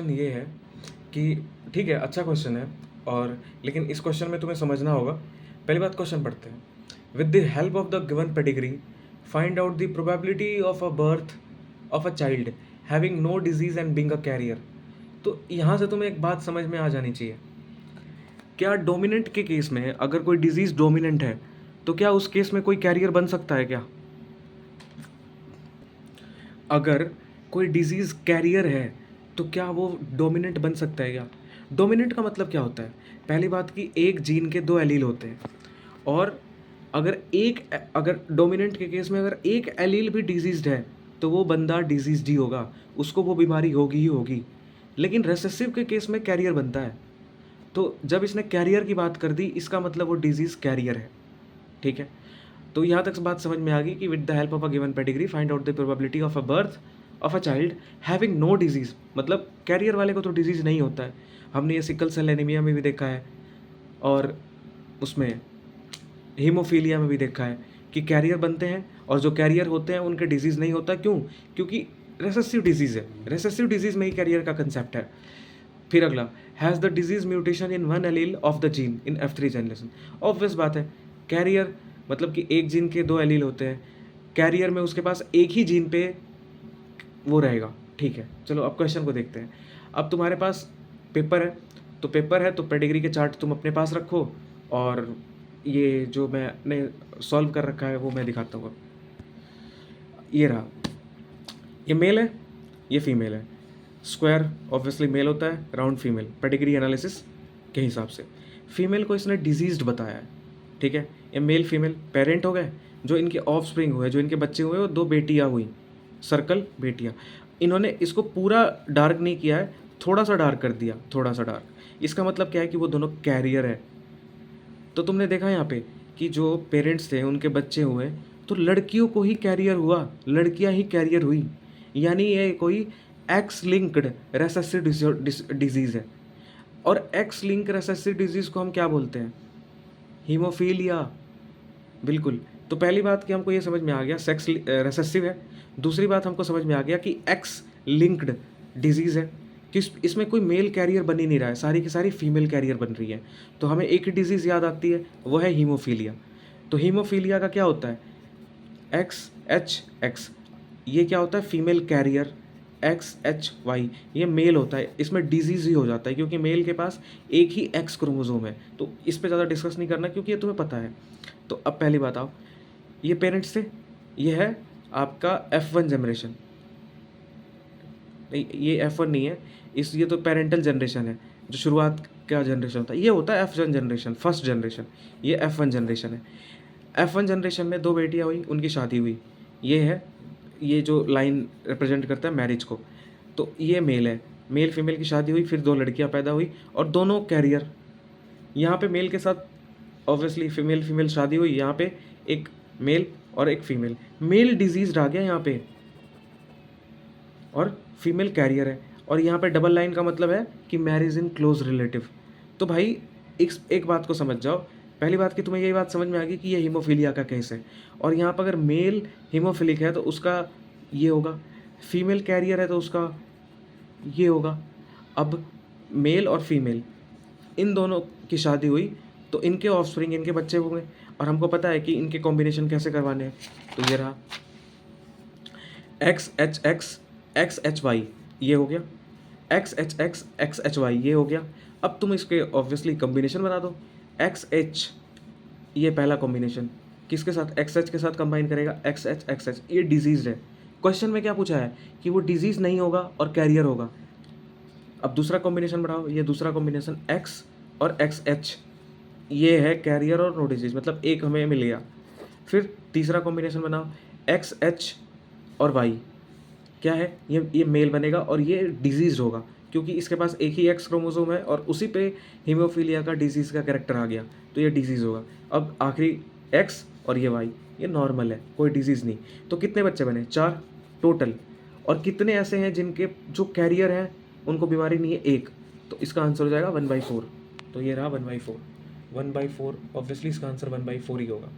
ये है कि ठीक है, अच्छा क्वेश्चन है। और लेकिन इस क्वेश्चन में तुम्हें समझना होगा। पहली बात, क्वेश्चन पढ़ते हैं। With the help of the given pedigree find out the probability of a birth of a child having no disease and being a carrier. तो यहाँ से तुम्हें एक बात समझ में आ जानी चाहिए। क्या डोमिनेंट के केस में अगर कोई डिजीज डोमिनेंट है तो क्या उस केस में कोई कैरियर बन सकता है क्या? अगर कोई डिजीज़ कैरियर है तो क्या वो डोमिनेंट बन सकता है क्या? डोमिनेंट का मतलब क्या होता है? पहली बात कि एक जीन के दो एलील होते हैं, और अगर डोमिनेंट के केस में अगर एक एलील भी डिजीज्ड है तो वो बंदा डिजीज्ड ही होगा, उसको वो बीमारी होगी ही होगी। लेकिन रेसेसिव के केस में कैरियर बनता है। तो जब इसने कैरियर की बात कर दी, इसका मतलब वो डिजीज़ कैरियर है। ठीक है, तो यहाँ तक बात समझ में आ गई कि with the help of a given pedigree find out the probability of a birth of a child having no disease. मतलब कैरियर वाले को तो डिजीज़ नहीं होता है। हमने ये सिकल सेल एनीमिया में भी देखा है, और उसमें हीमोफीलिया में भी देखा है कि कैरियर बनते हैं, और जो कैरियर होते हैं उनके डिजीज़ नहीं होता। क्यों? क्योंकि रेसेसिव डिजीज़ है। रेसेसिव डिजीज़ में ही कैरियर का कंसेप्ट है। फिर अगला, has the disease mutation in one allele of the gene in F3 generation. Obvious बात है, कैरियर मतलब कि एक जीन के दो एलील होते हैं, कैरियर में उसके पास एक ही जीन पे वो रहेगा। ठीक है, चलो अब क्वेश्चन को देखते हैं। अब तुम्हारे पास पेपर है, तो पेपर है तो पेडिग्री के चार्ट तुम अपने पास रखो, और ये जो मैंने सॉल्व कर रखा है वो मैं दिखाता हूँ। ये रहा, ये मेल है, ये फीमेल है। स्क्वायर ऑब्वियसली मेल होता है, राउंड फीमेल, पेडिग्री एनालिसिस के हिसाब से। फीमेल को इसने डिजीज्ड बताया है। ठीक है, ये मेल फीमेल पेरेंट हो गए, जो इनके ऑफ स्प्रिंग हुए, जो इनके बच्चे हुए, वो दो बेटियाँ हुई, सर्कल बेटियाँ। इन्होंने इसको पूरा डार्क नहीं किया है, थोड़ा सा डार्क कर दिया, थोड़ा सा डार्क। इसका मतलब क्या है कि वो दोनों कैरियर है। तो तुमने देखा यहाँ पे कि जो पेरेंट्स थे उनके बच्चे हुए, तो लड़कियों को ही कैरियर हुआ, लड़कियाँ ही कैरियर हुई। यानी ये कोई एक्स लिंक्ड रेसेसिव डिजीज़ है। और एक्स लिंक रेसेसिव डिजीज़ को हम क्या बोलते हैं? हीमोफीलिया। बिल्कुल। तो पहली बात कि हमको ये समझ में आ गया सेक्स रेसेसिव है। दूसरी बात हमको समझ में आ गया कि एक्स लिंक्ड डिजीज़ है, कि इसमें कोई मेल कैरियर बन ही नहीं रहा है, सारी की सारी फीमेल कैरियर बन रही है। तो हमें एक ही डिजीज़ याद आती है, वो है हीमोफीलिया। तो हीमोफीलिया का क्या होता है? XHX, ये क्या होता है? Female carrier. XHY, ये मेल होता है, इसमें डिजीज़ ही हो जाता है, क्योंकि मेल के पास एक ही एक्स क्रोमोसोम है। तो इस पे ज़्यादा डिस्कस नहीं करना, क्योंकि ये तुम्हें पता है। तो अब पहली बात आओ, ये पेरेंट्स थे, ये है आपका F1 जनरेशन। नहीं, ये F1 नहीं है, ये तो पेरेंटल जनरेशन है। जो शुरुआत का जनरेशन होता है ये होता है F1 जनरेशन, फर्स्ट जनरेशन। ये F1 जनरेशन है। F1 जनरेशन में दो बेटियां हुई, उनकी शादी हुई। ये है, ये जो लाइन रिप्रेजेंट करता है मैरिज को। तो ये मेल है, मेल फीमेल की शादी हुई, फिर दो लड़कियां पैदा हुई, और दोनों कैरियर। यहाँ पे मेल के साथ ऑब्वियसली फीमेल फीमेल शादी हुई, यहाँ पे एक मेल और एक फीमेल, मेल डिजीज आ गया यहाँ पे, और फीमेल कैरियर है। और यहाँ पे डबल लाइन का मतलब है कि मैरिज इन क्लोज रिलेटिव। तो भाई एक बात को समझ जाओ। पहली बात कि तुम्हें यही बात समझ में आ गई कि ये हीमोफीलिया का केस है, और यहाँ पर अगर मेल हीमोफिलिक है तो उसका ये होगा, फीमेल कैरियर है तो उसका ये होगा। अब मेल और फीमेल इन दोनों की शादी हुई, तो इनके ऑफस्प्रिंग, इनके बच्चे होंगे, और हमको पता है कि इनके कॉम्बिनेशन कैसे करवाने हैं। तो ये रहा XHX XHY, ये हो गया, XHX XHY, ये हो गया। अब तुम इसके ऑब्वियसली कॉम्बिनेशन बना दो। XH, ये पहला कॉम्बिनेशन किसके साथ? XH के साथ कंबाइन करेगा, XH XH, ये डिजीज है। क्वेश्चन में क्या पूछा है कि वो डिजीज नहीं होगा और कैरियर होगा। अब दूसरा कॉम्बिनेशन बढ़ाओ, ये दूसरा कॉम्बिनेशन X और XH, ये है कैरियर और नो डिजीज, मतलब एक हमें मिल गया। फिर तीसरा कॉम्बिनेशन बनाओ, XH और Y, क्या है? ये मेल बनेगा और ये डिजीज होगा, क्योंकि इसके पास एक ही एक्स क्रोमोसोम है, और उसी पे हीमोफीलिया का डिजीज़ का कैरेक्टर आ गया, तो ये डिजीज़ होगा। अब आखिरी एक्स और ये वाई, ये नॉर्मल है, कोई डिजीज़ नहीं। तो कितने बच्चे बने? 4 टोटल। और कितने ऐसे हैं जिनके जो कैरियर हैं उनको बीमारी नहीं है? एक। तो इसका आंसर हो जाएगा 1/4। तो ये रहा 1/4, 1/4, ऑब्वियसली इसका आंसर 1/4 ही होगा।